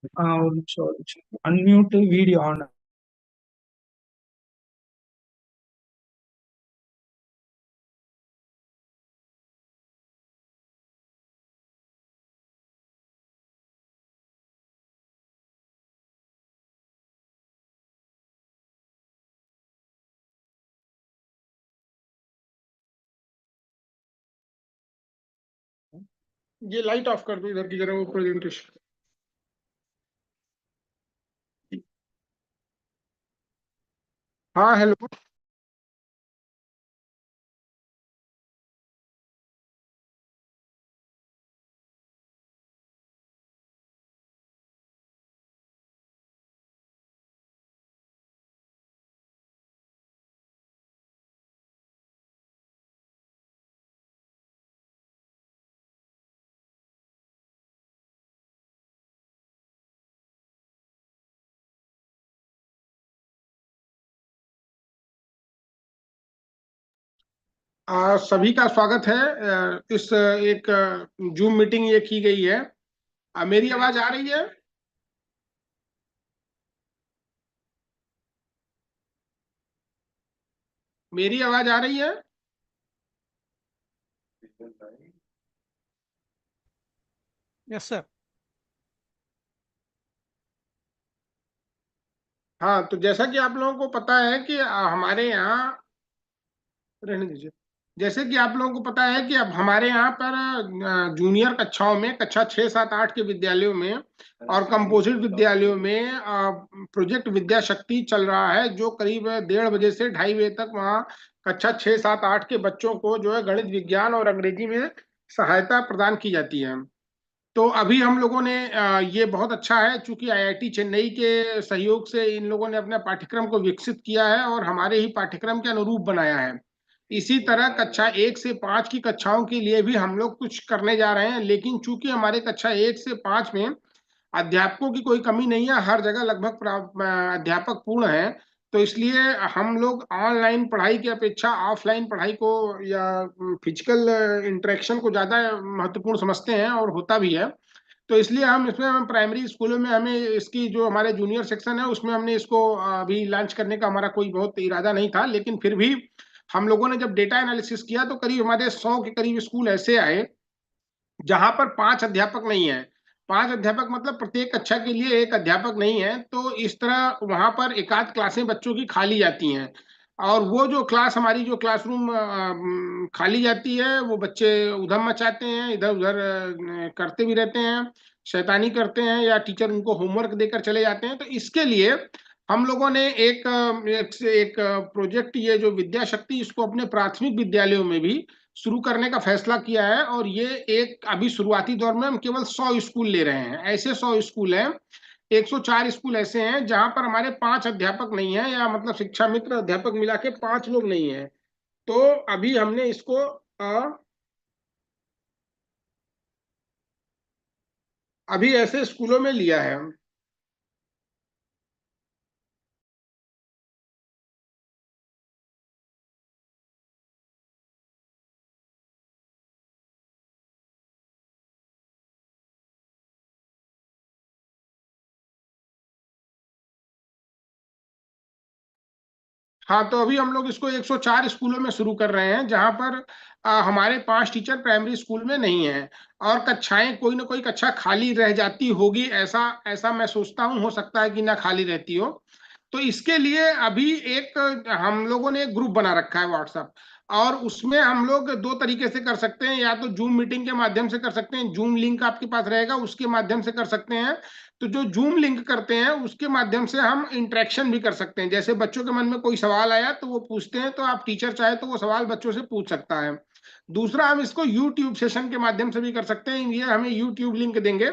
ஒரு நிமிஷம் ஒரு நிமிஷம். Unmute video on. ये लाइट ऑफ कर दो इधर की जरा, वो प्रेजेंटेशन। हाँ हेलो। सभी का स्वागत है। इस एक जूम मीटिंग ये की गई है। मेरी आवाज आ रही है? मेरी आवाज आ रही है? Yes sir. हाँ, तो जैसा कि आप लोगों को पता है कि हमारे यहाँ, रहने दीजिए। जैसे कि आप लोगों को पता है कि अब हमारे यहाँ पर जूनियर कक्षाओं में, कक्षा 6, 7, 8 के विद्यालयों में और कंपोजिट विद्यालयों में प्रोजेक्ट विद्या शक्ति चल रहा है, जो करीब 1:30 बजे से 2:30 बजे तक वहाँ कक्षा 6, 7, 8 के बच्चों को जो है गणित, विज्ञान और अंग्रेजी में सहायता प्रदान की जाती है। तो अभी हम लोगों ने ये बहुत अच्छा है, चूंकि आईआईटी चेन्नई के सहयोग से इन लोगों ने अपने पाठ्यक्रम को विकसित किया है और हमारे ही पाठ्यक्रम के अनुरूप बनाया है। इसी तरह कक्षा 1 से 5 की कक्षाओं के लिए भी हम लोग कुछ करने जा रहे हैं, लेकिन चूंकि हमारे कक्षा 1 से 5 में अध्यापकों की कोई कमी नहीं है, हर जगह लगभग अध्यापक पूर्ण है। तो इसलिए हम लोग ऑनलाइन पढ़ाई की अपेक्षा ऑफलाइन पढ़ाई को या फिजिकल इंटरेक्शन को ज़्यादा महत्वपूर्ण समझते हैं, और होता भी है। तो इसलिए हम इसमें, हम प्राइमरी स्कूलों में हमें इसकी जो हमारे जूनियर सेक्शन है उसमें हमने इसको अभी लॉन्च करने का हमारा कोई बहुत इरादा नहीं था, लेकिन फिर भी हम लोगों ने जब डेटा एनालिसिस किया तो करीब हमारे 100 के करीब स्कूल ऐसे आए जहां पर 5 अध्यापक नहीं है। 5 अध्यापक मतलब प्रत्येक कक्षा के लिए एक अध्यापक नहीं है। तो इस तरह वहां पर एकाध क्लासें बच्चों की खाली जाती हैं, और वो जो क्लास, हमारी जो क्लासरूम खाली जाती है, वो बच्चे उधम मचाते हैं, इधर उधर करते भी रहते हैं, शैतानी करते हैं, या टीचर उनको होमवर्क देकर चले जाते हैं। तो इसके लिए हम लोगों ने एक प्रोजेक्ट, ये जो विद्या शक्ति, इसको अपने प्राथमिक विद्यालयों में भी शुरू करने का फैसला किया है। और ये एक अभी शुरुआती दौर में हम केवल 100 स्कूल ले रहे हैं। ऐसे 100 स्कूल हैं, 104 स्कूल ऐसे हैं जहां पर हमारे 5 अध्यापक नहीं है, या मतलब शिक्षा मित्र अध्यापक मिला के 5 लोग नहीं है। तो अभी हमने इसको अभी ऐसे स्कूलों में लिया है। हाँ, तो अभी हम लोग इसको 104 स्कूलों में शुरू कर रहे हैं, जहां पर हमारे 5 टीचर प्राइमरी स्कूल में नहीं हैं, और कक्षाएं, कोई ना कोई कक्षा खाली रह जाती होगी, ऐसा ऐसा मैं सोचता हूँ। हो सकता है कि ना खाली रहती हो। तो इसके लिए अभी एक हम लोगों ने एक ग्रुप बना रखा है व्हाट्सएप, और उसमें हम लोग दो तरीके से कर सकते हैं। या तो जूम मीटिंग के माध्यम से कर सकते हैं, जूम लिंक आपके पास रहेगा, उसके माध्यम से कर सकते हैं। तो जो जूम लिंक करते हैं उसके माध्यम से हम इंटरेक्शन भी कर सकते हैं। जैसे बच्चों के मन में कोई सवाल आया तो वो पूछते हैं, तो आप टीचर चाहे तो वो सवाल बच्चों से पूछ सकता है। दूसरा, हम इसको यूट्यूब सेशन के माध्यम से भी कर सकते हैं। ये हमें यूट्यूब लिंक देंगे,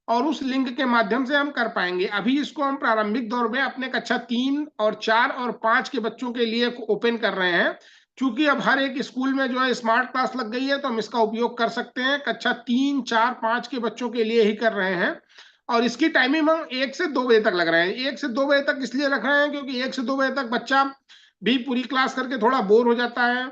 और उस लिंक के माध्यम से हम कर पाएंगे। अभी इसको हम प्रारंभिक दौर में अपने कक्षा 3 और 4 और 5 के बच्चों के लिए ओपन कर रहे हैं। क्योंकि अब हर एक स्कूल में जो है स्मार्ट क्लास लग गई है, तो हम इसका उपयोग कर सकते हैं। कक्षा 3, 4, 5 के बच्चों के लिए ही कर रहे हैं, और इसकी टाइमिंग हम 1 से 2 बजे तक लग रहे हैं। 1 से 2 बजे तक इसलिए रख रहे हैं क्योंकि 1 से 2 बजे तक बच्चा भी पूरी क्लास करके थोड़ा बोर हो जाता है,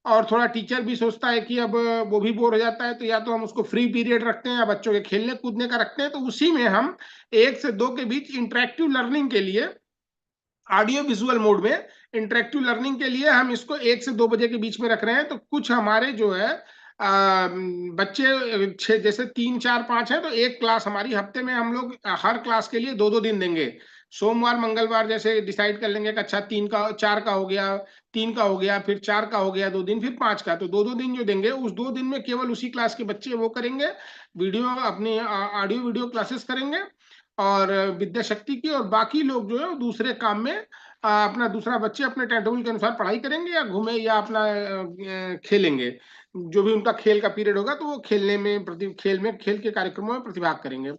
और थोड़ा टीचर भी सोचता है कि अब वो भी बोर हो जाता है, तो या तो हम उसको फ्री पीरियड रखते हैं या बच्चों के खेलने कूदने का रखते हैं। तो उसी में हम 1 से 2 के बीच इंटरेक्टिव लर्निंग के लिए ऑडियो विजुअल मोड में इंटरेक्टिव लर्निंग के लिए हम इसको 1 से 2 बजे के बीच में रख रहे हैं। तो कुछ हमारे जो है बच्चे जैसे 3 4 5 है, तो एक क्लास हमारी हफ्ते में हम लोग हर क्लास के लिए 2 2 दिन देंगे। सोमवार मंगलवार जैसे डिसाइड कर लेंगे कि अच्छा 3 का 4 का हो गया, 3 का हो गया, फिर 4 का हो गया 2 दिन, फिर 5 का। तो 2 2 दिन जो देंगे, उस 2 दिन में केवल उसी क्लास के बच्चे वो करेंगे, वीडियो अपनी ऑडियो वीडियो क्लासेस करेंगे और विद्या शक्ति की, और बाकी लोग जो है वो दूसरे काम में अपना दूसरा बच्चे अपने टाइम टेबल के अनुसार पढ़ाई करेंगे या घूमे या अपना खेलेंगे। जो भी उनका खेल का पीरियड होगा तो वो खेलने में खेल के कार्यक्रमों में प्रतिभाग करेंगे।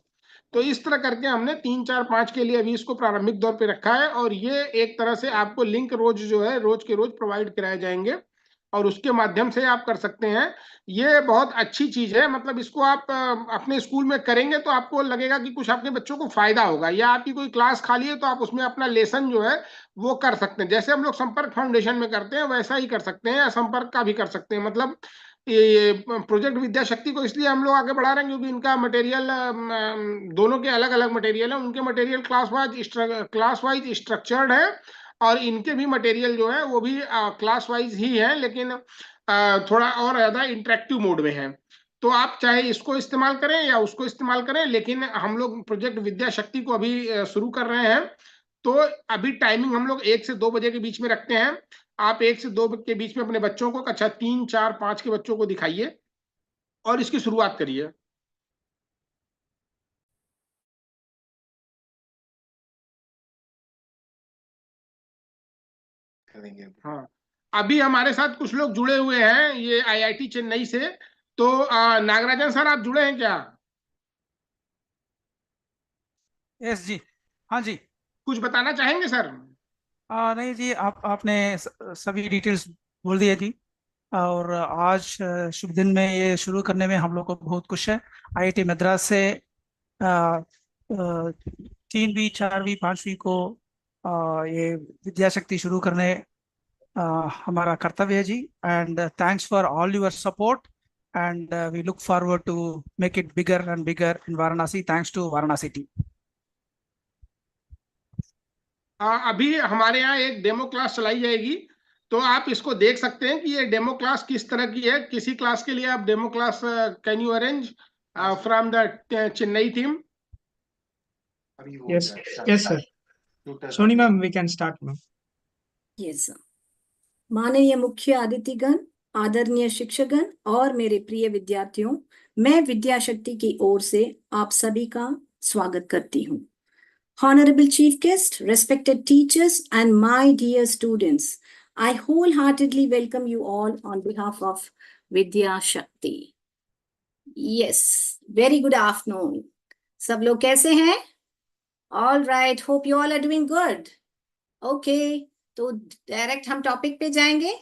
तो इस तरह करके हमने 3 4 5 के लिए अभी इसको प्रारंभिक दौर पे रखा है, और ये एक तरह से आपको लिंक रोज जो है रोज के रोज प्रोवाइड कराए जाएंगे और उसके माध्यम से आप कर सकते हैं। ये बहुत अच्छी चीज है, मतलब इसको आप अपने स्कूल में करेंगे तो आपको लगेगा कि कुछ आपके बच्चों को फायदा होगा, या आपकी कोई क्लास खाली है तो आप उसमें अपना लेसन जो है वो कर सकते हैं। जैसे हम लोग संपर्क फाउंडेशन में करते हैं वैसा ही कर सकते हैं, या संपर्क का भी कर सकते हैं। मतलब ये प्रोजेक्ट विद्या शक्ति को इसलिए हम लोग आगे बढ़ा रहे हैं क्योंकि इनका मटेरियल दोनों के अलग अलग मटेरियल है। उनके मटेरियल क्लास वाइज स्ट्रक्चर्ड है, और इनके भी मटेरियल जो है वो भी क्लास वाइज ही है, लेकिन थोड़ा और ज्यादा इंटरेक्टिव मोड में है। तो आप चाहे इसको इस्तेमाल करें या उसको इस्तेमाल करें, लेकिन हम लोग प्रोजेक्ट विद्या शक्ति को अभी शुरू कर रहे हैं। तो अभी टाइमिंग हम लोग 1 से 2 बजे के बीच में रखते हैं। आप 1 से 2 के बीच में अपने बच्चों को, कक्षा 3 4 5 के बच्चों को दिखाइए और इसकी शुरुआत करिए। हाँ, अभी हमारे साथ कुछ लोग जुड़े हुए हैं ये आईआईटी चेन्नई से। तो नागराजन सर, आप जुड़े हैं क्या? यस जी। हाँ जी। कुछ बताना चाहेंगे सर? नहीं जी, आपने सभी डिटेल्स बोल दिए जी। और आज शुभ दिन में ये शुरू करने में हम लोग को बहुत खुश है। आईआईटी मद्रास से 3वीं 4वीं 5वीं को ये विद्या शक्ति शुरू करने हमारा कर्तव्य है जी। And thanks for all your support, and we look forward to make it bigger and bigger in Varanasi. Thanks to Varanasi team. अभी हमारे यहाँ एक डेमो क्लास चलाई जाएगी, तो आप इसको देख सकते हैं कि ये डेमो क्लास किस तरह की है। किसी क्लास के लिए आप demo class can you arrange from the Chennai team? Yes, yes, sir. Soni ma'am, we can start now. Yes, माननीय मुख्य अतिथिगण, आदरणीय शिक्षकगण और मेरे प्रिय विद्यार्थियों, मैं विद्या शक्ति की ओर से आप सभी का स्वागत करती हूँ। Honorable Chief Guest, respected teachers, and my dear students, I wholeheartedly welcome you all on behalf of Vidya Shakti. Yes, very good afternoon. सब लोग कैसे हैं? All right, hope you all are doing good. Okay, तो direct हम topic पे जाएंगे।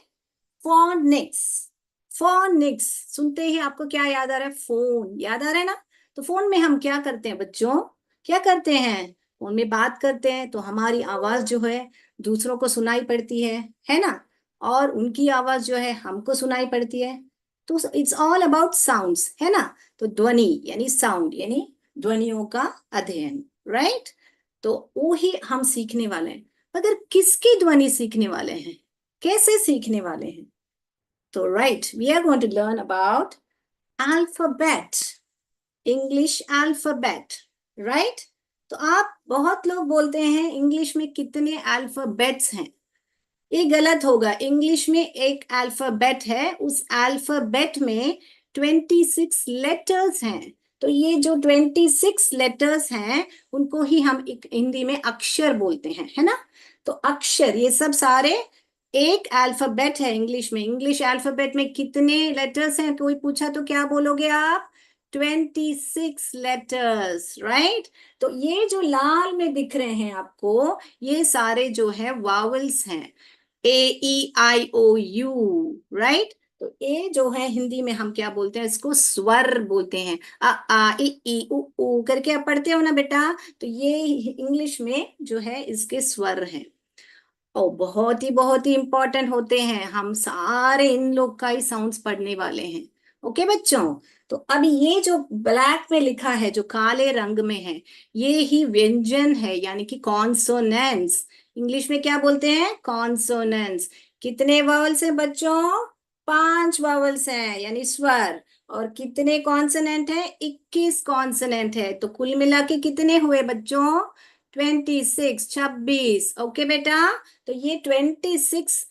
Phoenix. Phoenix सुनते ही आपको क्या याद आ रहा है? फोन याद आ रहा है ना? तो फोन में हम क्या करते हैं बच्चों? क्या करते हैं? फोन में बात करते हैं तो हमारी आवाज जो है दूसरों को सुनाई पड़ती है ना? और उनकी आवाज जो है हमको सुनाई पड़ती है। तो इट्स ऑल अबाउट साउंड्स, है ना? तो ध्वनि यानी साउंड यानी ध्वनियों का अध्ययन, राइट? तो वो ही हम सीखने वाले हैं। मगर किसकी ध्वनि सीखने वाले हैं? कैसे सीखने वाले हैं? तो right, we are going to learn about alphabet, English alphabet, right? तो आप बहुत लोग बोलते हैं इंग्लिश में कितने अल्फाबेट्स हैं? ये गलत होगा। इंग्लिश में एक अल्फाबेट है, उस अल्फाबेट में 26 लेटर्स हैं। तो ये जो 26 लेटर्स हैं उनको ही हम हिंदी में अक्षर बोलते हैं, है ना? तो अक्षर ये सब सारे एक अल्फाबेट है इंग्लिश में। इंग्लिश अल्फाबेट में कितने लेटर्स हैं? कोई पूछा तो क्या बोलोगे आप? 26 लेटर्स, राइट? तो ये जो लाल में दिख रहे हैं आपको, ये सारे जो है वावल्स हैं, AEIOU, राइट? तो ये जो है हिंदी में हम क्या बोलते हैं? इसको स्वर बोलते हैं। आ आ इ ई उ ऊ करके आप पढ़ते हो ना बेटा? तो ये इंग्लिश में जो है इसके स्वर हैं। ओ बहुत ही इंपॉर्टेंट होते हैं, हम सारे इन लोग का ही साउंड्स पढ़ने वाले हैं। ओके बच्चों, तो अभी ये जो ब्लैक में लिखा है, जो काले रंग में है, ये ही व्यंजन है, यानी कि कॉन्सोनेंट्स। इंग्लिश में क्या बोलते हैं? कॉन्सोनेंट्स। कितने वावल्स हैं बच्चों? 5 वावल्स हैं, यानी स्वर। और कितने कॉन्सोनेंट है? 21 कॉन्सोनेंट है। तो कुल मिला के कितने हुए बच्चों? 26, 26। ओके बेटा, तो ये 26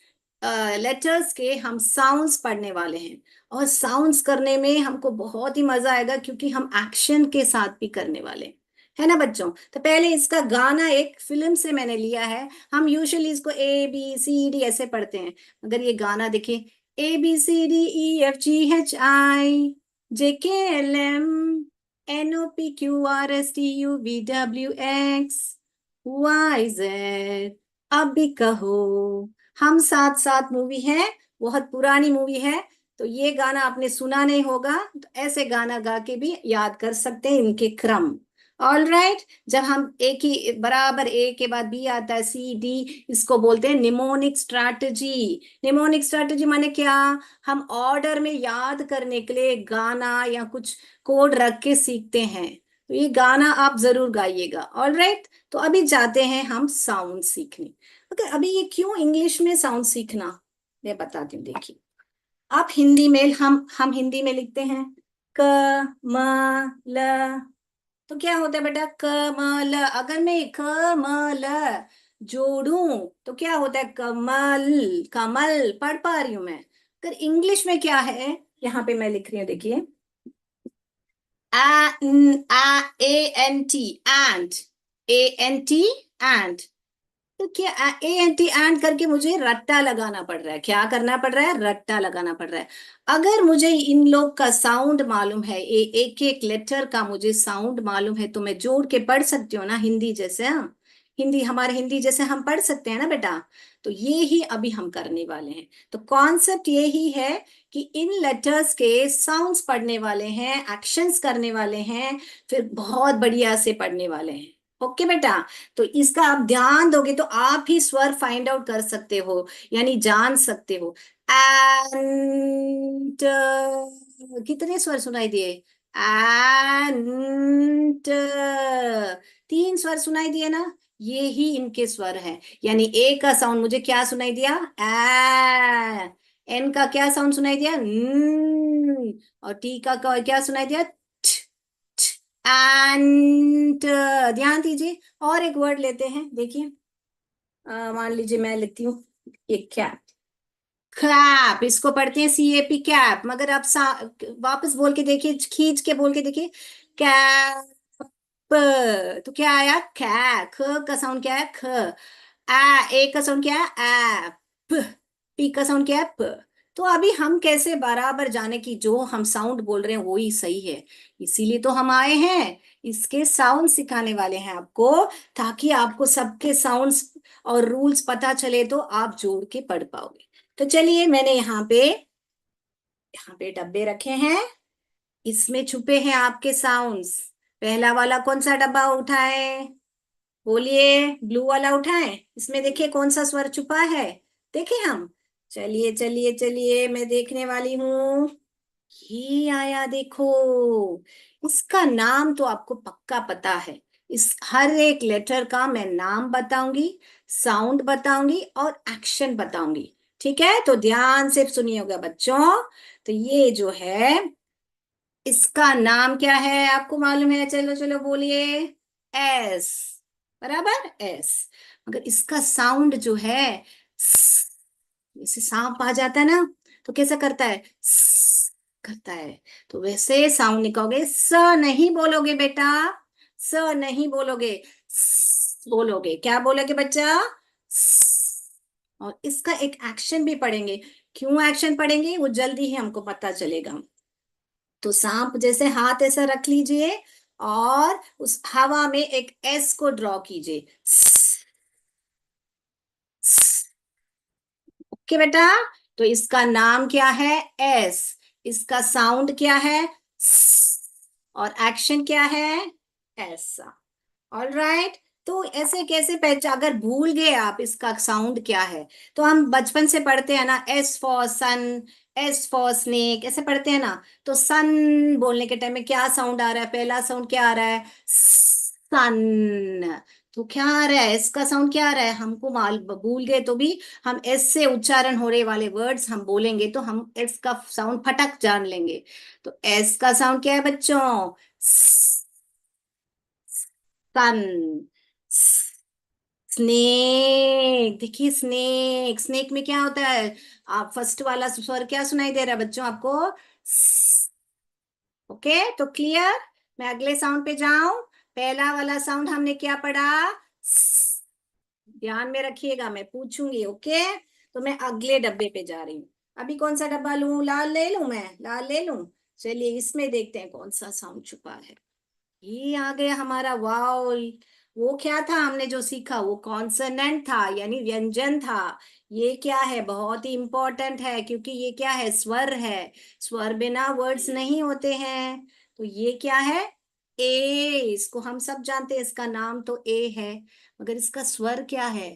लेटर्स के हम साउंड्स पढ़ने वाले हैं। और साउंड्स करने में हमको बहुत ही मजा आएगा, क्योंकि हम एक्शन के साथ भी करने वाले हैं, है ना बच्चों। तो पहले इसका गाना एक फिल्म से मैंने लिया है। हम यूजुअली इसको ABCD ऐसे पढ़ते हैं, मगर ये गाना देखिए, ABCDEFGHIJKLMNOPQRSTUVWXYZ। अब भी कहो। हम साथ साथ मूवी है, बहुत पुरानी मूवी है, तो ये गाना आपने सुना नहीं होगा, तो ऐसे गाना गा के भी याद कर सकते हैं इनके क्रम। ऑल राइट, जब हम एक ही बराबर ए के बाद बी आता है, CD, इसको बोलते हैं निमोनिक स्ट्रैटेजी। निमोनिक स्ट्रैटेजी माने क्या? हम ऑर्डर में याद करने के लिए गाना या कुछ कोड रख के सीखते हैं। तो ये गाना आप जरूर गाइएगा। ऑल राइट, तो अभी जाते हैं हम साउंड सीखने। ओके, अभी ये क्यों इंग्लिश में साउंड सीखना, मैं बताती हूँ। देखिए, आप हिंदी में, हम हिंदी में लिखते हैं क म ल, तो क्या होता है बेटा? कमल। अगर मैं कमल जोड़ूं तो क्या होता है? कमल। कमल पढ़ पा रही हूं मैं। अगर इंग्लिश में क्या है, यहाँ पे मैं लिख रही हूँ, देखिए, ANT, एंट। तो क्या ANT एंड करके मुझे रट्टा लगाना पड़ रहा है। क्या करना पड़ रहा है? रट्टा लगाना पड़ रहा है। अगर मुझे इन लोग का साउंड मालूम है, एक एक लेटर का मुझे साउंड मालूम है, तो मैं जोड़ के पढ़ सकती हूँ ना, हिंदी जैसे। हाँ, हिंदी जैसे हम पढ़ सकते हैं ना बेटा। तो ये ही अभी हम करने वाले हैं। तो कॉन्सेप्ट ये ही है कि इन लेटर्स के साउंड्स पढ़ने वाले हैं, एक्शंस करने वाले हैं, फिर बहुत बढ़िया से पढ़ने वाले हैं। ओके बेटा, तो इसका आप ध्यान दोगे तो आप ही स्वर फाइंड आउट कर सकते हो, यानी जान सकते हो। एंड, कितने स्वर सुनाई दिए? एंड, 3 स्वर सुनाई दिए ना, ये ही इनके स्वर है। यानी ए का साउंड मुझे क्या सुनाई दिया? ए। एन का क्या साउंड सुनाई दिया? न। और टी का क्या सुनाई दिया? एंड। ध्यान दीजिए, और एक वर्ड लेते हैं। देखिए, मान लीजिए मैं लिखती हूँ ये कैप। कैप, इसको पढ़ते हैं CAP, कैप। मगर आप वापस बोल के देखिए, खींच के बोल के देखिए, कैप। तो क्या आया? कै। ख का साउंड क्या है? ख। ए का साउंड क्या है? प। पी का साउंड क्या है? प। तो अभी हम कैसे बराबर जाने की जो हम साउंड बोल रहे हैं वो ही सही है, इसीलिए तो हम आए हैं। इसके साउंड सिखाने वाले हैं आपको, ताकि आपको सबके साउंड्स और रूल्स पता चले, तो आप जोड़ के पढ़ पाओगे। तो चलिए, मैंने यहाँ पे डब्बे रखे हैं, इसमें छुपे हैं आपके साउंड्स। पहला वाला कौन सा डब्बा उठाए? बोलिए, ब्लू वाला उठाएं। इसमें देखिए कौन सा स्वर छुपा है, देखें हम। चलिए चलिए चलिए, मैं देखने वाली हूँ। ये आया, देखो। इसका नाम तो आपको पक्का पता है। इस हर एक लेटर का मैं नाम बताऊंगी, साउंड बताऊंगी और एक्शन बताऊंगी। ठीक है, तो ध्यान से सुनिएगा बच्चों। तो ये जो है, इसका नाम क्या है आपको मालूम है? चलो चलो बोलिए। एस। बराबर, एस। मगर इसका साउंड जो है, जैसे सांप आ जाता है ना, तो कैसा करता है? करता है। तो वैसे साउंड निकालोगे, स नहीं बोलोगे बेटा, स नहीं बोलोगे, बोलोगे। क्या बोलोगे बच्चा? और इसका एक एक्शन भी पढ़ेंगे। क्यों एक्शन पढ़ेंगे वो जल्दी ही हमको पता चलेगा। तो सांप जैसे हाथ ऐसा रख लीजिए और उस हवा में एक एस को ड्रॉ कीजिए। ओके बेटा, तो इसका नाम क्या है? एस। इसका साउंड क्या है? और एक्शन क्या है? ऐसा। ऑल राइट, तो ऐसे कैसे पहचान, अगर भूल गए आप इसका साउंड क्या है, तो हम बचपन से पढ़ते हैं ना, S for son, S for snake, ऐसे पढ़ते हैं ना। तो सन बोलने के टाइम में क्या साउंड आ रहा है, पहला साउंड क्या आ रहा है, सन। तो क्या आ रहा है, एस का साउंड क्या आ रहा है, हमको माल भूल गए तो भी हम एस से उच्चारण होने वाले वर्ड्स हम बोलेंगे तो हम एस का साउंड फटक जान लेंगे। तो एस का साउंड क्या है बच्चों, सन। स्नेक, देखिए स्नेक, स्नेक में क्या होता है, आप फर्स्ट वाला स्वर क्या सुनाई दे रहा है बच्चों आपको, ओके। तो क्लियर, मैं अगले साउंड पे जाऊं। पहला वाला साउंड हमने क्या पढ़ा, स। ध्यान में रखिएगा, मैं पूछूंगी, ओके। तो मैं अगले डब्बे पे जा रही हूँ। अभी कौन सा डब्बा लूं, लाल ले लूं, मैं लाल ले लूं। चलिए इसमें देखते हैं कौन सा साउंड छुपा है। ये आ गया हमारा वाउल। वो क्या था हमने जो सीखा, वो कॉन्सोनेंट था, यानी व्यंजन था। ये क्या है, बहुत ही इंपॉर्टेंट है, क्योंकि ये क्या है, स्वर है। स्वर बिना वर्ड्स नहीं होते हैं। तो ये क्या है, ए। इसको हम सब जानते हैं, इसका नाम तो ए है, मगर इसका स्वर क्या है,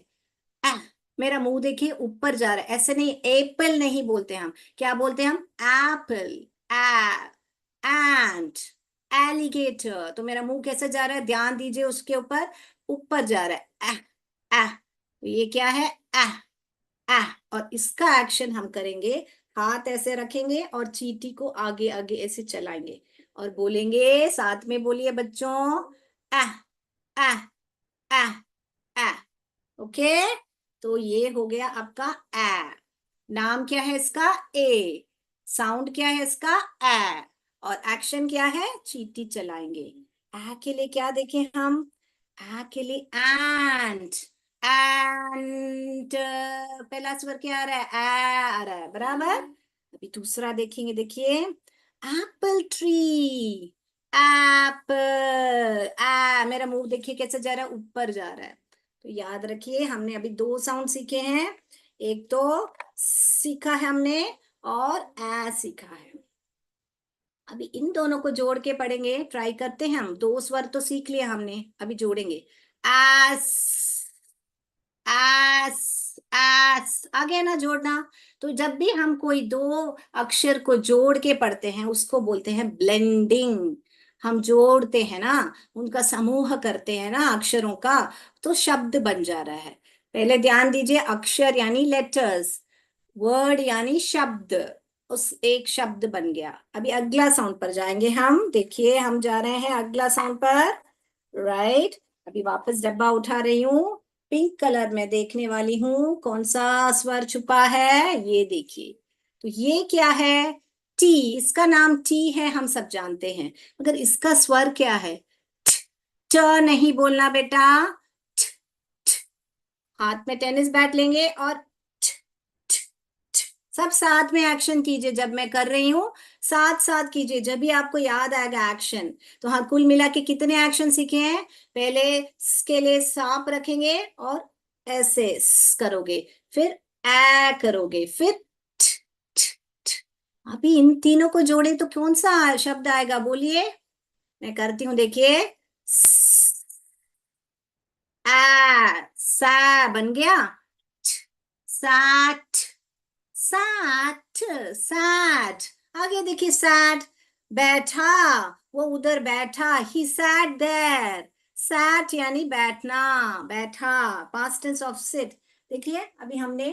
आ। मेरा मुंह देखिए ऊपर जा रहा है, ऐसे नहीं, एप्पल नहीं बोलते हम, क्या बोलते हैं हम, एप्पल, एंट, एलिगेटर। तो मेरा मुंह कैसे जा रहा है, ध्यान दीजिए उसके ऊपर, ऊपर जा रहा है, तो ये क्या है, और इसका एक्शन हम करेंगे, हाथ ऐसे रखेंगे और चींटी को आगे आगे ऐसे चलाएंगे और बोलेंगे, साथ में बोलिए बच्चों, आ आ आ आ, ओके। तो ये हो गया आपका ए। नाम क्या है इसका, ए। साउंड क्या है इसका, ए। और एक्शन क्या है, चींटी चलाएंगे। ए के लिए क्या देखें हम, ए के लिए एंट, एंट। पहला स्वर क्या आ रहा है, ए आ रहा है, बराबर। अभी दूसरा देखेंगे, देखिए, एप्पल ट्री, एप्पल, मेरा मुंह देखिए कैसे जा रहा है, ऊपर जा रहा है। तो याद रखिए, हमने अभी दो साउंड सीखे हैं, एक तो सीखा है हमने, और ए सीखा है। अभी इन दोनों को जोड़ के पढ़ेंगे, ट्राई करते हैं हम। दो स्वर तो सीख लिया हमने, अभी जोड़ेंगे, एस, एस, एस, आ गया ना जोड़ना। तो जब भी हम कोई दो अक्षर को जोड़ के पढ़ते हैं, उसको बोलते हैं ब्लेंडिंग। हम जोड़ते हैं ना, उनका समूह करते हैं ना अक्षरों का, तो शब्द बन जा रहा है। पहले ध्यान दीजिए, अक्षर यानी लेटर्स, वर्ड यानी शब्द, उस एक शब्द बन गया। अभी अगला साउंड पर जाएंगे हम, देखिए हम जा रहे हैं अगला साउंड पर, राइट। अभी वापस डब्बा उठा रही हूँ, पिंक कलर में देखने वाली हूँ कौन सा स्वर छुपा है, ये देखिए। तो ये क्या है, टी। इसका नाम टी है, हम सब जानते हैं, मगर इसका स्वर क्या है, ट नहीं बोलना बेटा, ट, ट। हाथ में टेनिस बैट लेंगे और ट, ट, ट। सब साथ में एक्शन कीजिए, जब मैं कर रही हूं साथ साथ कीजिए, जब भी आपको याद आएगा एक्शन। तो हाँ, कुल मिला के कितने एक्शन सीखे हैं, पहले के लिए सांप रखेंगे और ऐसे करोगे, फिर ए करोगे, फिर ट, ट, ट। अभी इन तीनों को जोड़े तो कौन सा शब्द आएगा, बोलिए, मैं करती हूँ, देखिए, सा बन गया, साठ, साठ, साठ। आगे देखिए, सैट, बैठा, वो उधर बैठा, ही सैट देयर। सैट यानी बैठना, बैठा, पास्ट टेंस ऑफ सिट। देखिए अभी हमने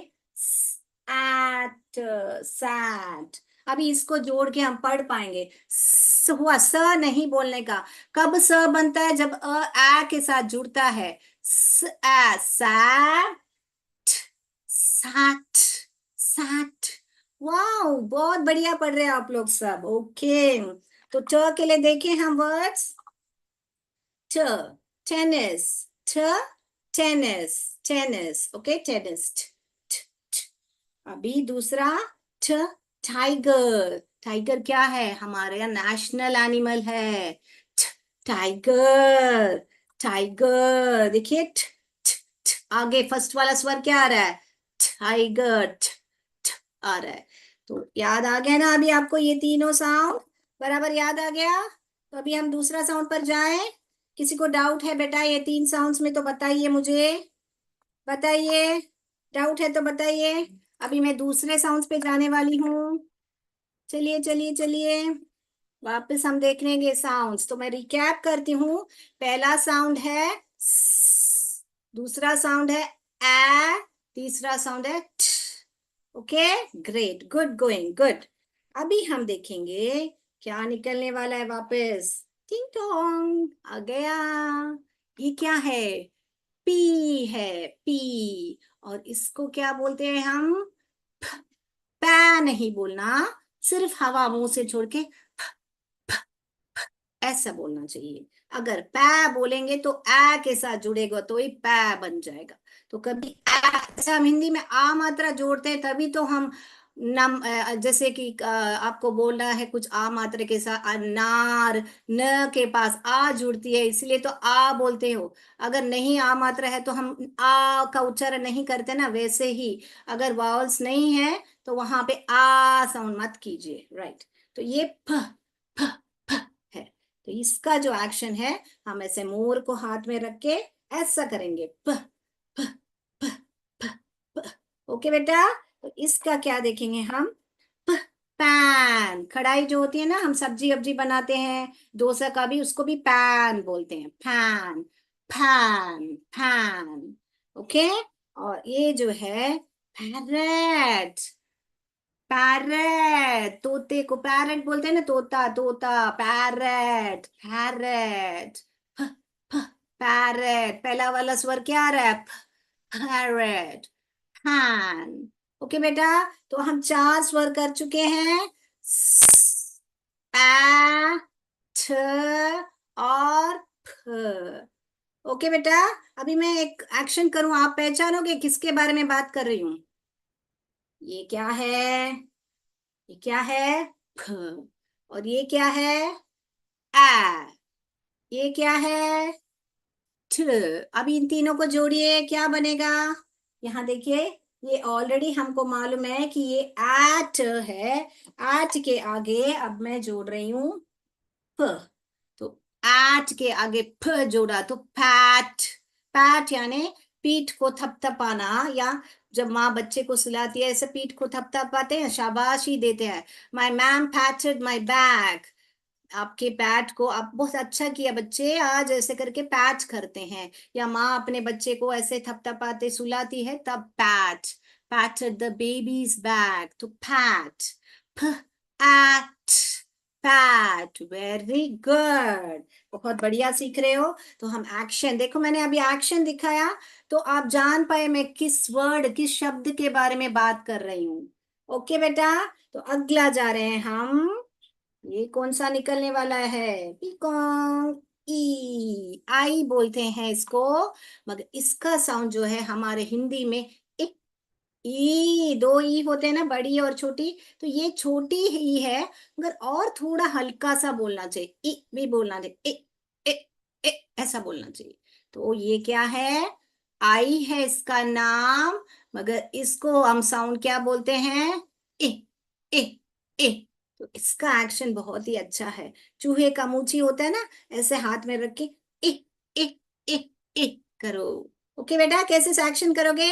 एट, सैट। अभी इसको जोड़ के हम पढ़ पाएंगे, हुआ, स नहीं बोलने का। कब स बनता है, जब आ के साथ जुड़ता है, सैट, साठ, साठ। वाओ, बहुत बढ़िया पढ़ रहे हैं आप लोग सब, ओके। तो ट के लिए देखें हम वर्ड्स, ट, टेनिस, ट, टेनिस, टेनिस, ओके, टेनिस, अभी दूसरा, ट, टाइगर। टाइगर क्या है, हमारे यहाँ नेशनल एनिमल है, टाइगर, टाइगर। देखिए, आगे फर्स्ट वाला स्वर क्या आ रहा है, टाइगर, आ रहा है। तो याद आ गया ना अभी आपको, ये तीनों साउंड बराबर याद आ गया। तो अभी हम दूसरा साउंड पर जाएं, किसी को डाउट है बेटा ये 3 साउंड्स में? तो बताइए मुझे, बताइए, डाउट है तो बताइए। अभी मैं दूसरे साउंड्स पे जाने वाली हूँ। चलिए चलिए चलिए, वापस हम देख लेंगे साउंड्स। तो मैं रिकैप करती हूँ। पहला साउंड है स, दूसरा साउंड है ए, तीसरा साउंड है ठ। Okay, great, good going, good. अभी हम देखेंगे क्या निकलने वाला है वापस। टिंग टोंग आ गया। ये क्या है? पी है, पी। और इसको क्या बोलते हैं हम? पै नहीं बोलना, सिर्फ हवा मुंह से छोड़ के ऐसा बोलना चाहिए। अगर पै बोलेंगे तो आ के साथ जुड़ेगा तो ये पै बन जाएगा। तो कभी ऐसा हम हिंदी में आ मात्रा जोड़ते हैं तभी तो हम जैसे कि आपको बोलना है कुछ आ मात्रा के साथ, अनार, न के पास आ जुड़ती है इसलिए तो आ बोलते हो। अगर नहीं आ मात्रा है तो हम आ का उच्चारण नहीं करते ना, वैसे ही अगर वावल्स नहीं है तो वहां पे आ साउंड मत कीजिए, राइट। तो ये फ फ फ है। तो इसका जो एक्शन है, हम ऐसे मोर को हाथ में रख के ऐसा करेंगे, प प प प प। ओके बेटा, तो इसका क्या देखेंगे हम? प, पैन। कढ़ाई जो होती है ना, हम सब्जी अब्जी बनाते हैं, डोसा का भी उसको भी पैन बोलते हैं, पैन, पैन, पैन। ओके, और ये जो है पैरेट, पैरेट, तोते को पैरेट बोलते हैं ना, तोता तोता, पैरेट, पैरेट, पैरेट। पहला वाला स्वर क्या आ रहा है? Parrot, pan. ओके बेटा, तो हम 4 स्वर कर चुके हैं, आ, ठ और फ। ओके बेटा, अभी मैं एक एक्शन करूं, आप पहचानोगे किसके बारे में बात कर रही हूं? ये क्या है? ये क्या है? फ। और ये क्या है? आ। ये क्या है? ठ। अब इन तीनों को जोड़िए, क्या बनेगा? यहाँ देखिए, ये ऑलरेडी हमको मालूम है कि ये एट है। एट के आगे अब मैं जोड़ रही हूँ फ। तो एट के आगे फ जोड़ा तो पैट। पैट यानी पीठ को थपथपाना, या जब माँ बच्चे को सुलाती है ऐसे पीठ को थपथपाते हैं, शाबाशी देते हैं। माई मैम पैटेड माई बैग। आपके पैट को, आप बहुत अच्छा किया बच्चे आज, ऐसे करके पैट करते हैं। या माँ अपने बच्चे को ऐसे थपथपाते सुलाती है तब pat. Patted the baby's bag, तो pat, pat, pat. Very good, बहुत बढ़िया सीख रहे हो। तो हम एक्शन देखो, मैंने अभी एक्शन दिखाया तो आप जान पाए मैं किस वर्ड, किस शब्द के बारे में बात कर रही हूँ। ओके बेटा, तो अगला जा रहे हैं हम। ये कौन सा निकलने वाला है? पीकॉन्ग, ई, आई बोलते हैं इसको, मगर इसका साउंड जो है हमारे हिंदी में इ। ई, 2 ई होते हैं ना, बड़ी और छोटी, तो ये छोटी ई है, मगर और थोड़ा हल्का सा बोलना चाहिए, इ भी बोलना चाहिए, इ, इ, ऐसा बोलना चाहिए। तो ये क्या है? आई है इसका नाम, मगर इसको हम साउंड क्या बोलते हैं? इ, इ, इ। तो इसका एक्शन बहुत ही अच्छा है। चूहे का मूंछी होता है ना, ऐसे हाथ में रख के इ, इ, इ, इ करो। ओके बेटा, कैसे से एक्शन करोगे?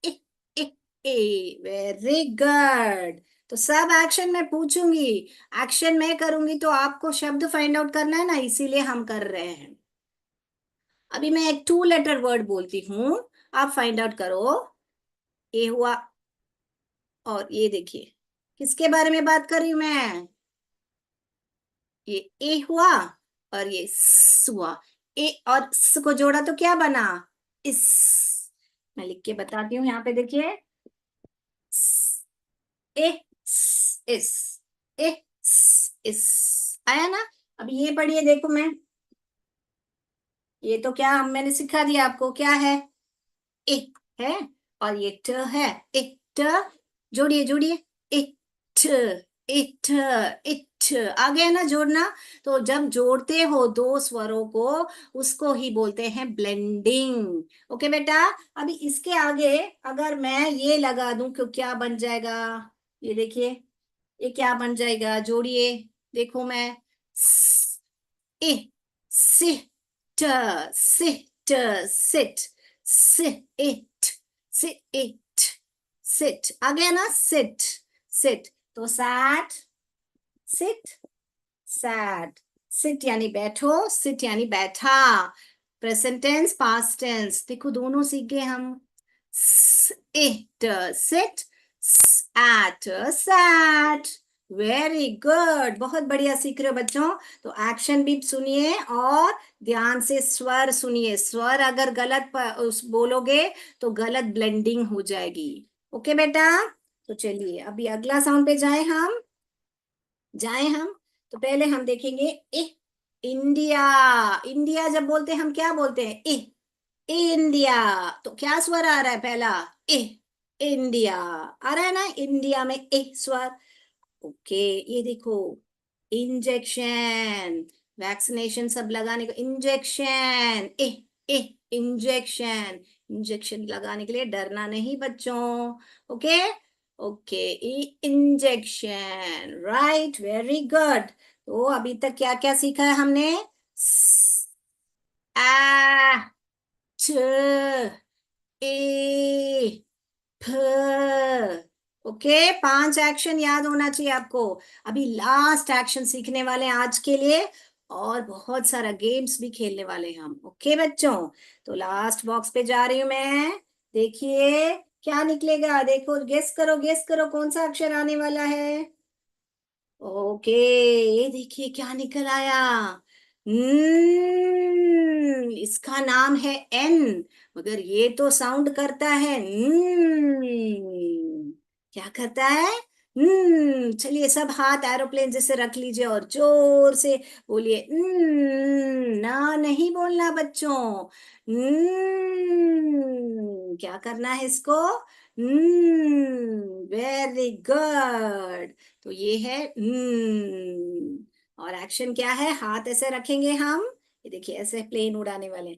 इ, इ, इ। Very good. तो सब एक्शन मैं पूछूंगी, एक्शन मैं करूंगी, तो आपको शब्द फाइंड आउट करना है ना, इसीलिए हम कर रहे हैं। अभी मैं एक 2 लेटर वर्ड बोलती हूँ, आप फाइंड आउट करो। ए हुआ, और ये देखिए किसके बारे में बात कर रही हूं मैं? ये ए हुआ और ये स हुआ। ए और स को जोड़ा तो क्या बना? इस। मैं लिख के बताती हूँ, यहाँ पे देखिए, ए स, इस, ए स, इस आया ना। अब ये पढ़िए, देखो मैं, ये तो क्या मैंने सिखा दिया आपको, क्या है? ए है, और ये ट है, इट। जोड़िए जोड़िए, इट, इट, इट। आ गया ना जोड़ना? तो जब जोड़ते हो 2 स्वरों को, उसको ही बोलते हैं ब्लेंडिंग। ओके बेटा, अभी इसके आगे अगर मैं ये लगा दूं तो क्या बन जाएगा? ये देखिए, ये क्या बन जाएगा? जोड़िए, देखो मैं, स, ए, से, sit, sit, आ गया ना, sit, तो sit यानी बैठो, sit यानी बैठा, प्रेजेंट टेंस, पास्ट टेंस, देखो दोनों सीख गए हम। sit, sat, वेरी गुड, बहुत बढ़िया सीख रहे हो बच्चों। तो एक्शन भी सुनिए और ध्यान से स्वर सुनिए, स्वर अगर गलत बोलोगे तो गलत ब्लेंडिंग हो जाएगी। ओके बेटा, तो चलिए अभी अगला साउंड पे जाएं हम। तो पहले हम देखेंगे इंडिया। इंडिया जब बोलते हैं हम क्या बोलते हैं? इंडिया। तो क्या स्वर आ रहा है पहला? इंडिया आ रहा है ना, इंडिया में स्वर। ओके, ये देखो, इंजेक्शन, वैक्सीनेशन सब लगाने को इंजेक्शन, इंजेक्शन, इंजेक्शन लगाने के लिए डरना नहीं बच्चों। Okay okay, injection, right, very good. तो अभी तक क्या क्या सीखा है हमने? आ, च, ए, फ। ओके, 5 एक्शन याद होना चाहिए आपको। अभी लास्ट एक्शन सीखने वाले हैं आज के लिए, और बहुत सारा गेम्स भी खेलने वाले हैं हम। ओके बच्चों, तो लास्ट बॉक्स पे जा रही हूं मैं। देखिए क्या निकलेगा, देखो, गेस करो कौन सा अक्षर आने वाला है। ओके, ये देखिए क्या निकल आया। इसका नाम है एन, मगर ये तो साउंड करता है क्या करता है? चलिए सब हाथ एरोप्लेन जैसे रख लीजिए और जोर से बोलिए ना, नहीं बोलना बच्चों। क्या करना है इसको? Very good. तो ये है और एक्शन क्या है? हाथ ऐसे रखेंगे हम, ये देखिए ऐसे प्लेन उड़ाने वाले।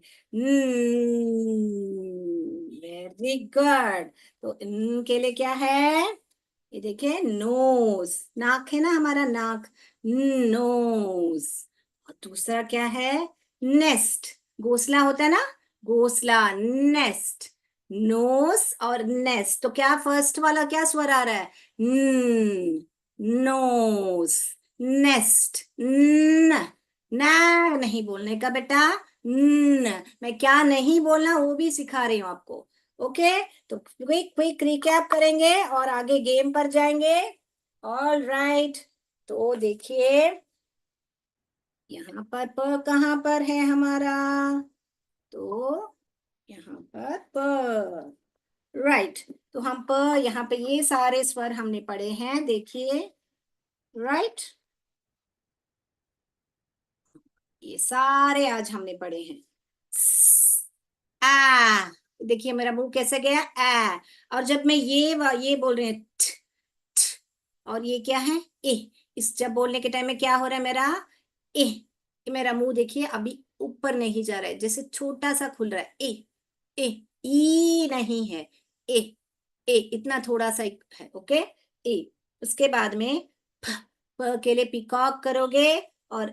Very good. तो इनके लिए क्या है? ये देखिए, नोज, नाक है ना हमारा, नाक, नोज। और दूसरा क्या है? नेस्ट, घोंसला होता है ना, घोंसला, नेस्ट, नोज और नेस्ट। तो क्या फर्स्ट वाला क्या स्वर आ रहा है? नोज, नेस्ट, न, ना नहीं बोलने का बेटा, मैं क्या नहीं बोलना वो भी सिखा रही हूँ आपको। ओके, तो क्विक क्विक रिकैप करेंगे और आगे गेम पर जाएंगे। ऑल राइट, तो देखिए यहाँ पर प कहाँ पर है हमारा? तो यहाँ पर प, राइट। तो हम यहाँ पे ये सारे स्वर हमने पढ़े हैं, देखिए, राइट, ये सारे आज हमने पढ़े हैं। आ, देखिए मेरा मुंह कैसे गया, आ। और जब मैं ये बोल रही हूँ और ये क्या है? इस जब बोलने के टाइम में क्या हो रहा है मेरा? मेरा मुंह देखिए अभी ऊपर नहीं जा रहा है, जैसे छोटा सा खुल रहा है। ई नहीं है, ए इतना थोड़ा सा है। ओके, उसके बाद में प के लिए पिकॉक करोगे और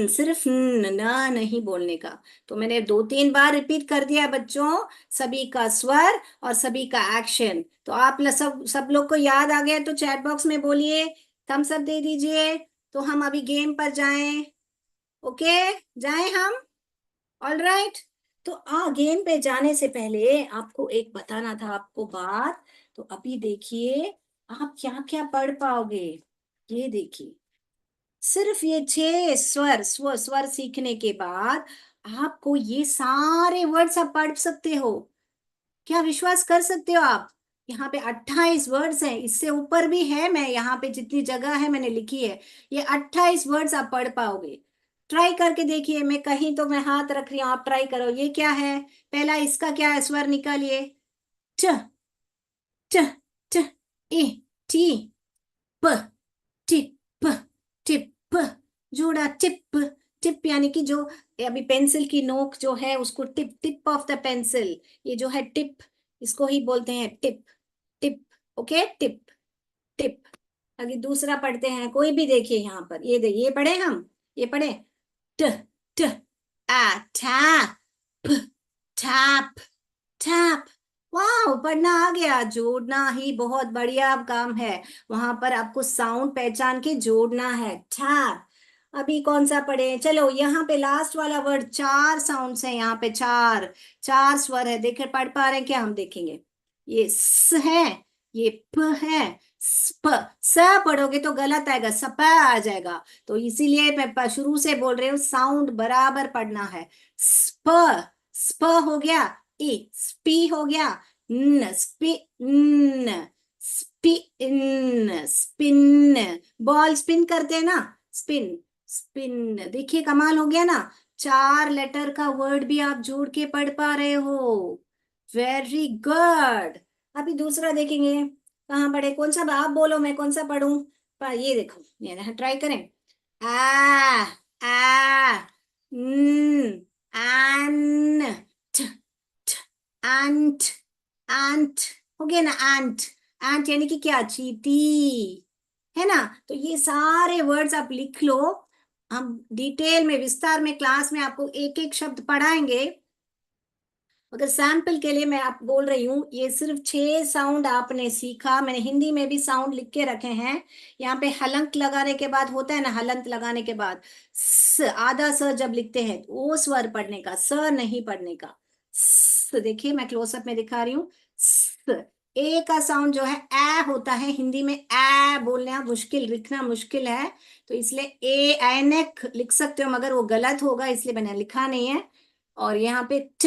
सिर्फ ना नहीं बोलने का। तो मैंने 2-3 बार रिपीट कर दिया बच्चों, सभी का स्वर और सभी का एक्शन। तो आप सब लोग को याद आ गया तो चैट बॉक्स में बोलिए, थम्स अप दे दीजिए। तो हम अभी गेम पर जाएं। ओके, जाएं हम। ऑल राइट, तो गेम पे जाने से पहले आपको एक बताना था आपको बात। तो अभी देखिए आप क्या क्या पढ़ पाओगे। ये देखिए, सिर्फ ये 6 स्वर सीखने के बाद आपको ये सारे वर्ड्स आप पढ़ सकते हो। क्या विश्वास कर सकते हो आप? यहाँ पे 28 वर्ड्स हैं, इससे ऊपर भी है, मैं यहाँ पे जितनी जगह है मैंने लिखी है, ये 28 वर्ड्स आप पढ़ पाओगे। ट्राई करके देखिए, मैं कहीं तो मैं हाथ रख रही हूँ, आप ट्राई करो। ये क्या है? पहला इसका क्या है? स्वर निकालिए। च, च, च, ए, टी, प, टिप, टिप, जोड़ा टिप। टिप यानी कि जो अभी पेंसिल की नोक जो है उसको tip, tip of the pencil, ये जो है टिप, इसको ही बोलते हैं tip, tip. Okay, tip, tip. आगे दूसरा पढ़ते हैं, कोई भी देखिए यहाँ पर, ये पढ़े हम, ये पढ़े, ट ट आ टैप टैप टैप। वाह, पढ़ना आ गया। जोड़ना ही बहुत बढ़िया काम है, वहां पर आपको साउंड पहचान के जोड़ना है। टैप। अभी कौन सा पढ़े, चलो यहाँ पे लास्ट वाला वर्ड, 4 साउंड्स है यहाँ पे, 4 स्वर है। देखे पढ़ पा रहे हैं क्या, हम देखेंगे। ये स है, ये प है, स्प। स पढ़ोगे तो गलत आएगा, सप आ जाएगा। तो इसीलिए मैं शुरू से बोल रही हूँ, साउंड बराबर पढ़ना है। स्प, स्प हो गया, ई स्पी हो गया, न स्पी न स्पिन स्पिन। बॉल स्पिन करते हैं ना, स्पिन स्पिन। देखिए कमाल हो गया ना, 4 लेटर का वर्ड भी आप जोड़ के पढ़ पा रहे हो। Very good. अभी दूसरा देखेंगे, कहाँ पढ़े, कौन सा, आप बोलो मैं कौन सा पढ़ूं। ये देखो, ये ट्राई करें। आ एन एंट एंट हो गया ना, एंट। एंट यानी कि क्या, चींटी, है ना। तो ये सारे वर्ड्स आप लिख लो, हम डिटेल में विस्तार में क्लास में आपको एक एक शब्द पढ़ाएंगे। अगर सैंपल के लिए मैं आप बोल रही हूँ, ये सिर्फ 6 साउंड आपने सीखा। मैंने हिंदी में भी साउंड लिख के रखे हैं। यहाँ पे हलंत लगाने के बाद होता है ना, हलंत लगाने के बाद आधा स जब लिखते हैं, वो स्वर पढ़ने का, स नहीं पढ़ने का। देखिए मैं क्लोजअप में दिखा रही हूँ। ए का साउंड जो है ए होता है, हिंदी में ए बोलना मुश्किल, लिखना मुश्किल है, तो इसलिए ए ऐनक लिख सकते हो, मगर वो गलत होगा, इसलिए मैंने लिखा नहीं है। और यहाँ पे ट,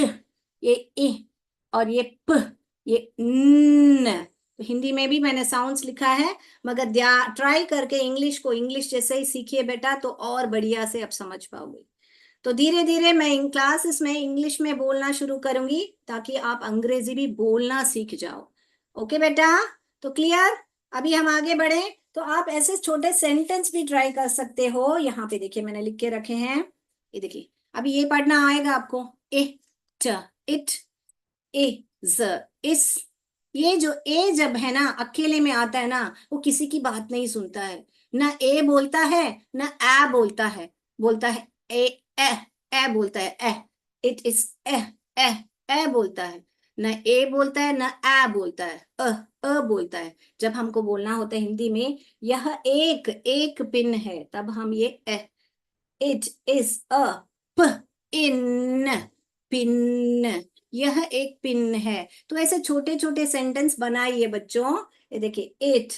ये इ, और ये प, ये न। तो हिंदी में भी मैंने साउंड्स लिखा है, मगर ट्राई करके इंग्लिश को इंग्लिश जैसे ही सीखिए बेटा, तो और बढ़िया से आप समझ पाओगे। तो धीरे धीरे मैं इन क्लासेस में इंग्लिश में बोलना शुरू करूंगी, ताकि आप अंग्रेजी भी बोलना सीख जाओ। ओके बेटा, तो क्लियर। अभी हम आगे बढ़े, तो आप ऐसे छोटे सेंटेंस भी ट्राई कर सकते हो। यहाँ पे देखिए मैंने लिख के रखे हैं, ये देखिए। अभी ये पढ़ना आएगा आपको, इट इट, इज इस। ये जो ए जब है ना अकेले में आता है ना, वो किसी की बात नहीं सुनता है, ना ए बोलता है ना ए बोलता है, बोलता है ए बोलता है, इट इज ए बोलता है, ना ए बोलता है ना ए बोलता है, बोलता है। जब हमको बोलना होता है हिंदी में, यह एक पिन है, तब हम ये it is a in, pin, यह एक पिन है। तो ऐसे छोटे छोटे सेंटेंस बनाइए बच्चों। ये देखिए, इट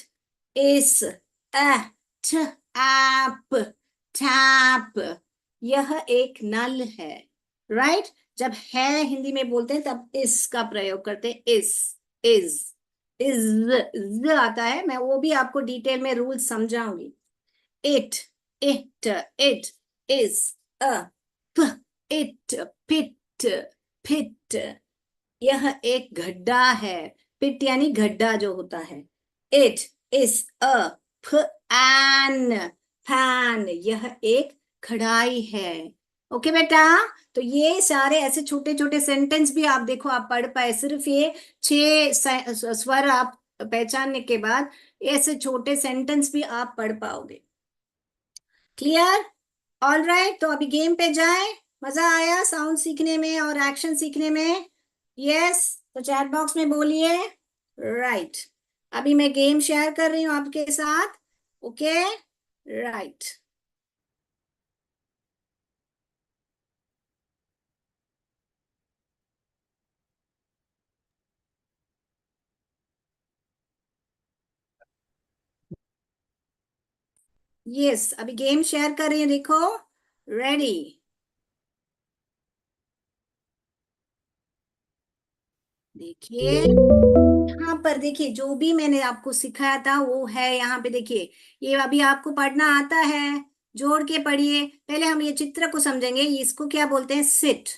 इज ऐप टैप, यह एक नल है। राइट, जब है हिंदी में बोलते हैं तब इस का प्रयोग करते हैं, इज आता है। मैं वो भी आपको डिटेल में रूल समझाऊंगी। It it is a it pit pit, यह एक गड्ढा है। पिट यानी गड्ढा जो होता है। It is a fan, fan, यह एक कढ़ाई है। ओके बेटा, तो ये सारे ऐसे छोटे छोटे सेंटेंस भी आप देखो, आप पढ़ पाए। सिर्फ ये 6 स्वर आप पहचानने के बाद ऐसे छोटे सेंटेंस भी आप पढ़ पाओगे। Clear, all right. तो अभी गेम पे जाए। मजा आया साउंड सीखने में और एक्शन सीखने में? यस, तो चैट बॉक्स में बोलिए राइट। अभी मैं गेम शेयर कर रही हूँ आपके साथ। Okay, right. यस, अभी गेम शेयर कर रही हूँ, देखो। रेडी, देखिए यहाँ पर देखिए, जो भी मैंने आपको सिखाया था वो है यहाँ पे। देखिए, ये अभी आपको पढ़ना आता है, जोड़ के पढ़िए। पहले हम ये चित्र को समझेंगे, इसको क्या बोलते हैं, सिट।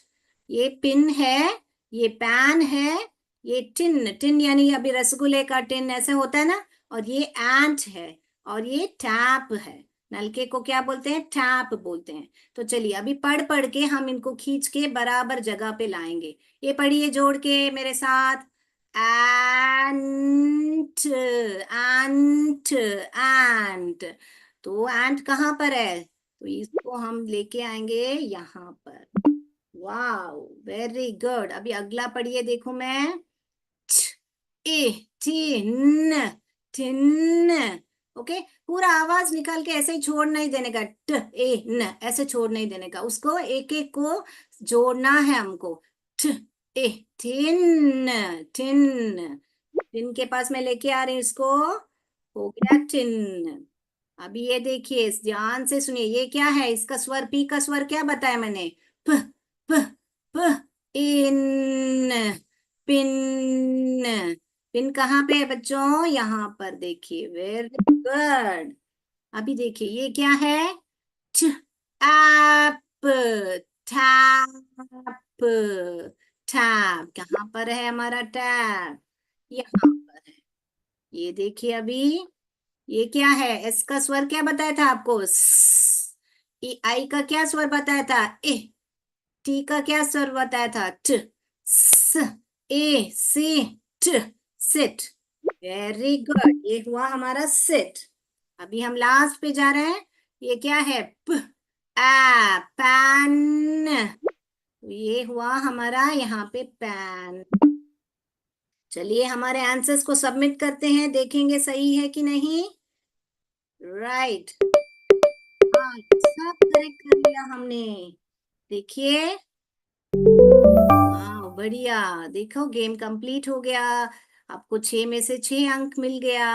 ये पिन है, ये पैन है, ये टिन, टिन यानी अभी रसगुल्ले का टिन ऐसे होता है ना, और ये एंट है, और ये टैप है। नलके को क्या बोलते हैं, टैप बोलते हैं। तो चलिए अभी पढ़ पढ़ के हम इनको खींच के बराबर जगह पे लाएंगे। ये पढ़िए जोड़ के मेरे साथ। एंट एंट एंट, तो एंट कहाँ पर है, तो तो इसको हम लेके आएंगे यहाँ पर। Wow, very good. अभी अगला पढ़िए, देखो मैं, टिन, टिन। ओके, पूरा आवाज निकाल के ऐसे ही छोड़ नहीं देने का, न ऐसे छोड़ नहीं देने का, उसको एक एक को जोड़ना है हमको। टिन, टिन, टिन के पास मैं लेके आ रही हूँ इसको, हो गया टिन। अभी ये देखिए, ध्यान से सुनिए, ये क्या है, इसका स्वर, पी का स्वर क्या बताया मैंने, प, प, प, इन, पिन। पिन कहाँ पे है बच्चों, यहाँ पर देखिए, वेरी गुड। अभी देखिए ये क्या है, टैप, टैप, टैप। कहाँ पर है हमारा टैप, यहाँ पर है। ये देखिए अभी, ये क्या है, एस का स्वर क्या बताया था आपको, आई का क्या स्वर बताया था, ए। टी का क्या स्वर बताया था, ट, स, ए, सी, ट, सिट। वेरी गुड, ये हुआ हमारा सिट। अभी हम लास्ट पे जा रहे हैं, ये क्या है, प, आ, पैन। ये हुआ हमारा यहाँ पे पैन। चलिए हमारे आंसर्स को सबमिट करते हैं, देखेंगे सही है कि नहीं। राइट, हाँ, सब करेक्ट कर लिया हमने। देखिए, हाँ बढ़िया, देखो गेम कंप्लीट हो गया, आपको 6 में से 6 अंक मिल गया।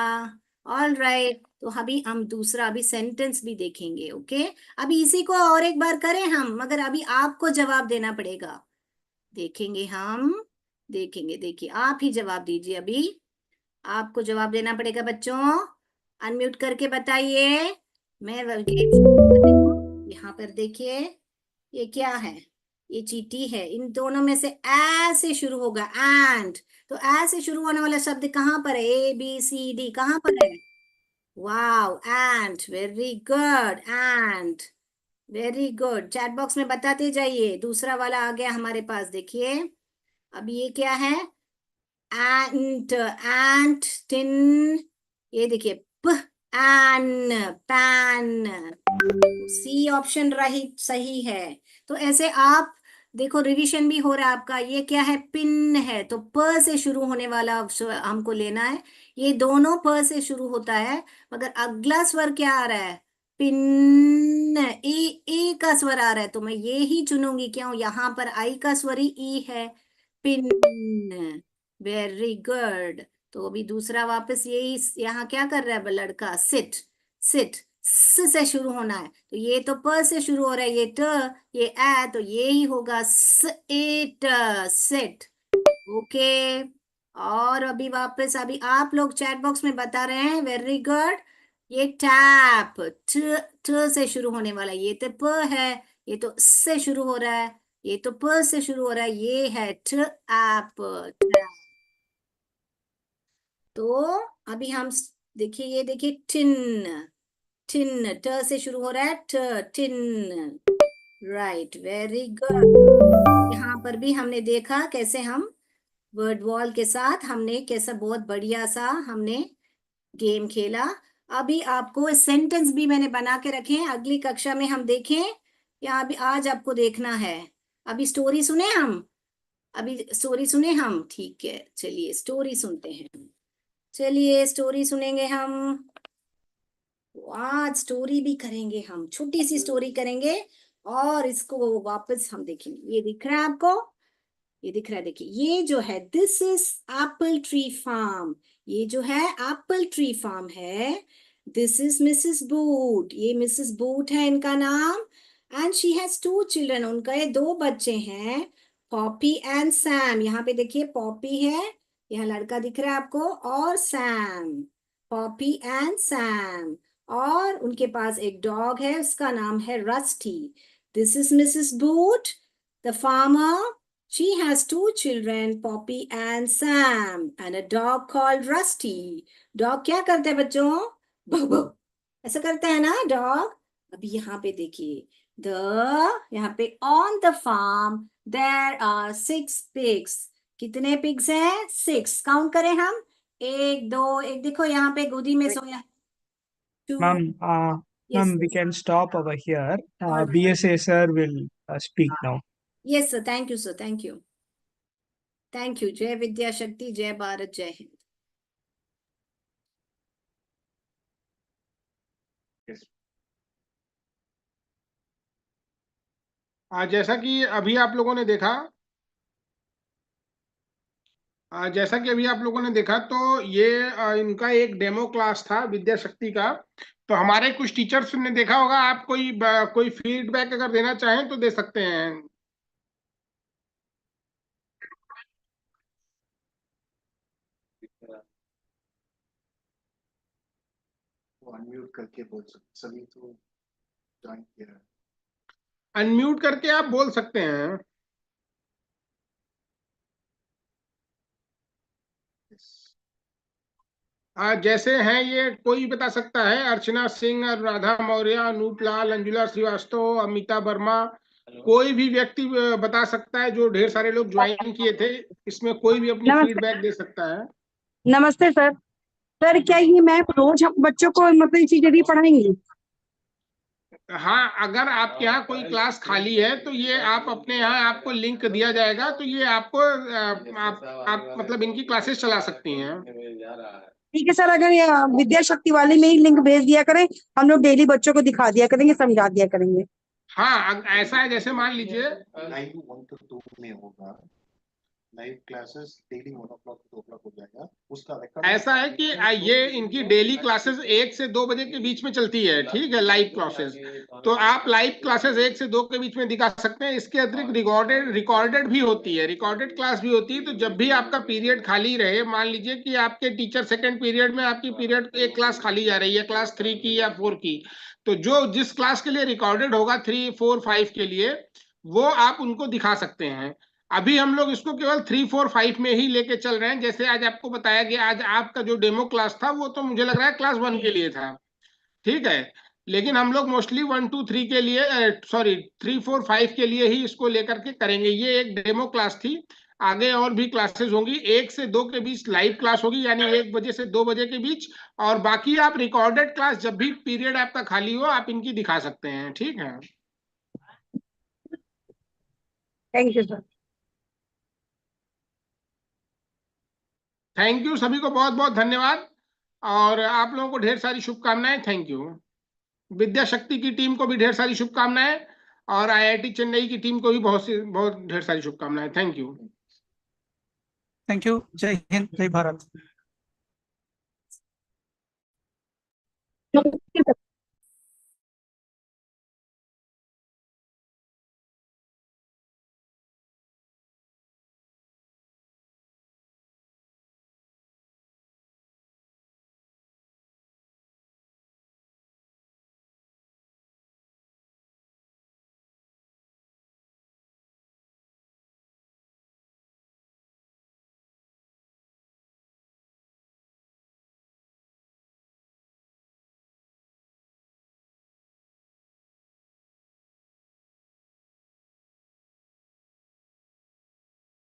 ऑल राइट, तो अभी हम दूसरा अभी सेंटेंस भी देखेंगे। ओके, अभी इसी को और एक बार करें हम, मगर अभी आपको जवाब देना पड़ेगा। देखेंगे हम, देखेंगे, देखिए आप ही जवाब दीजिए। अभी आपको जवाब देना पड़ेगा बच्चों, अनम्यूट करके बताइए। मैं यहाँ पर देखिए, ये क्या है, ये चींटी है। इन दोनों में से ए से शुरू होगा, एंड। तो ए से शुरू होने वाला शब्द कहाँ पर है, ए बी सी डी कहाँ पर है, wow, and, very good, and, very good. Chat box में बताते जाइए। दूसरा वाला आ गया हमारे पास, देखिए अब ये क्या है, एंट, एंट, टिन। ये देखिए, प, एन, पैन। सी ऑप्शन रही सही है। तो ऐसे आप देखो, रिवीजन भी हो रहा है आपका। ये क्या है, पिन है, तो प से शुरू होने वाला हमको लेना है। ये दोनों प से शुरू होता है, मगर अगला स्वर क्या आ रहा है, पिन, ई का स्वर आ रहा है, तो मैं ये ही चुनूंगी। क्यों, यहाँ पर आई का स्वर ही ई है, पिन। Very good. तो अभी दूसरा वापस यही, यहाँ क्या कर रहा है लड़का, सिट, सिट, स से शुरू होना है, तो ये तो प से शुरू हो रहा है, ये ट, ये ए, तो ये ही होगा स, एट, सिट। ओके, और अभी वापस, अभी आप लोग चैट बॉक्स में बता रहे हैं, वेरी गुड। ये टैप, ट से शुरू होने वाला, ये तो प है, ये तो स से शुरू हो रहा है, ये तो प से शुरू हो रहा है, ये है ट, ऐप, टैप। तो अभी हम देखिए, ये देखिए, टिन, टिन, ट से शुरू हो रहा है, ट, टिन। Right, very good. यहाँ पर भी हमने देखा कैसे हम वर्ड वॉल के साथ हमने कैसा बहुत बढ़िया सा हमने गेम खेला। अभी आपको सेंटेंस भी मैंने बना के रखे हैं, अगली कक्षा में हम देखें, या अभी आज आपको देखना है। अभी स्टोरी सुने हम, अभी स्टोरी सुने हम, ठीक है, चलिए स्टोरी सुनते हैं। चलिए स्टोरी सुनेंगे हम, आज स्टोरी भी करेंगे हम, छोटी सी स्टोरी करेंगे, और इसको वापस हम देखेंगे। ये दिख रहा है आपको, ये दिख रहा है, देखिए ये जो है, this is apple tree farm. ये जो है एप्पल ट्री फार्म है। दिस इज मिसेस बूट, ये मिसेस बूट है इनका नाम। एंड शी हैज 2 चिल्ड्रन, उनका ये 2 बच्चे हैं, पॉपी एंड सैम। यहाँ पे देखिए पॉपी है, यहाँ लड़का दिख रहा है आपको, और सैम, पॉपी एंड सैम। और उनके पास एक डॉग है, उसका नाम है rusty. This is Mrs boot, the farmer. She has 2 children, Poppy and Sam, and a dog called Rusty. Dog क्या करते हैं बच्चों, भौ भौ, ऐसा करते हैं ना डॉग। अभी यहाँ पे देखिए, यहाँ पे on the farm there are 6 pigs. कितने pigs हैं, 6। काउंट करें हम, 1 2, एक देखो यहाँ पे गोदी में सोया, 2, ma'am Yes, Ma'am, we can stop over here. BSA sir will speak now. yes, sir. Thank you, sir. Thank you. Thank you. जय विद्या शक्ति, जय भारत, जय हिंद. जैसा कि अभी आप लोगों ने देखा तो ये इनका एक डेमो क्लास था विद्या शक्ति का. तो हमारे कुछ टीचर्स ने देखा होगा. आप कोई फीडबैक अगर देना चाहें तो दे सकते हैं. अनम्यूट करके बोल सकते, सभी तो ज्वाइन किया है. अनम्यूट करके आप बोल सकते हैं. जैसे हैं ये कोई बता सकता है. अर्चना सिंह, अनुराधा मौर्य, अनूप लाल, अंजुला श्रीवास्तव, अमिता वर्मा. कोई भी व्यक्ति बता सकता है. जो ढेर सारे लोग ज्वाइन किए थे, इसमें कोई भी अपनी नमस्ते। फीडबैक दे सकता है. नमस्ते सर. सर क्या ये मैम रोज हम बच्चों को मतलब इसी जरिए पढ़ाएंगी? हाँ, अगर आपके यहाँ कोई क्लास खाली है तो ये आप अपने यहाँ आपको लिंक दिया जाएगा. तो ये आपको आप मतलब इनकी क्लासेस चला सकती हैं. ठीक है सर, अगर ये विद्या शक्ति वाले में ही लिंक भेज दिया करें, हम लोग डेली बच्चों को दिखा दिया करेंगे, समझा दिया करेंगे. हाँ, ऐसा है. जैसे मान लीजिए 9 to 1 to 2 में होगा live classes. Daily 1 o'clock to 2 o'clock हो जाएगा. उसका रिकॉर्ड ऐसा है कि ये इनकी डेली क्लासेस 1 से 2 बजे के बीच में चलती है. ठीक है, लाइव क्लासेस. तो आप लाइव क्लासेस 1 से 2 के बीच में दिखा सकते हैं. इसके अतिरिक्त रिकॉर्डेड भी होती है. रिकॉर्डेड क्लास भी होती है. तो जब भी आपका पीरियड खाली रहे, मान लीजिए कि आपके टीचर सेकंड पीरियड में आपकी पीरियड एक क्लास खाली जा रही है, क्लास 3 की या 4 की, तो जो जिस क्लास के लिए रिकॉर्डेड होगा 3, 4, 5 के लिए, वो आप उनको दिखा सकते हैं. अभी हम लोग इसको केवल 3, 4, 5 में ही लेके चल रहे हैं. जैसे आज आपको बताया गया, आज आपका जो डेमो क्लास था वो तो मुझे लग रहा है क्लास 1 के लिए था. ठीक है, लेकिन हम लोग मोस्टली 1, 2, 3 के लिए, सॉरी 3, 4, 5 के लिए ही इसको लेकर के करेंगे. ये एक डेमो क्लास थी. आगे और भी क्लासेस होंगी. 1 से 2 के बीच लाइव क्लास होगी, यानी 1 बजे से 2 बजे के बीच. और बाकी आप रिकॉर्डेड क्लास जब भी पीरियड आपका खाली हो, आप इनकी दिखा सकते हैं. ठीक है. Thank you sir. Thank you. सभी को बहुत बहुत धन्यवाद. और आप लोगों को ढेर सारी शुभकामनाएं. Thank you. विद्या शक्ति की टीम को भी ढेर सारी शुभकामनाएं. और IIT चेन्नई की टीम को भी बहुत ढेर सारी शुभकामनाएं. Thank you. Thank you. जय हिंद, जय भारत. नमस्ते सर.